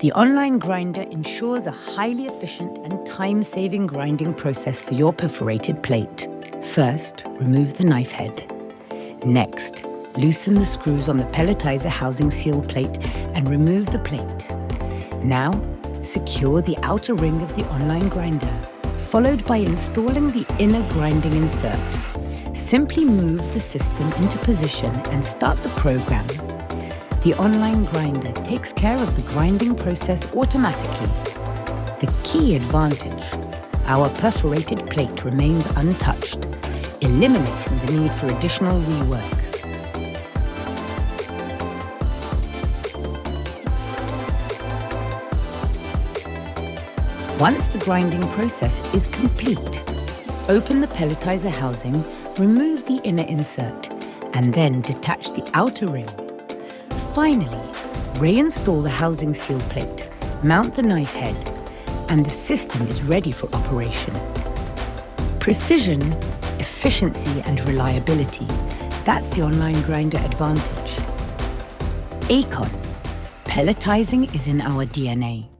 The online grinder ensures a highly efficient and time-saving grinding process for your perforated plate. First, remove the knife head. Next, loosen the screws on the pelletizer housing seal plate and remove the plate. Now, secure the outer ring of the online grinder, followed by installing the inner grinding insert. Simply move the system into position and start the program. The online grinder takes care of the grinding process automatically. The key advantage: our perforated plate remains untouched, eliminating the need for additional rework. Once the grinding process is complete, open the pelletizer housing, remove the inner insert, and then detach the outer ring. Finally, reinstall the housing seal plate, mount the knife head, and the system is ready for operation. Precision, efficiency, and reliability, that's the online grinder advantage. ECON, pelletizing is in our DNA.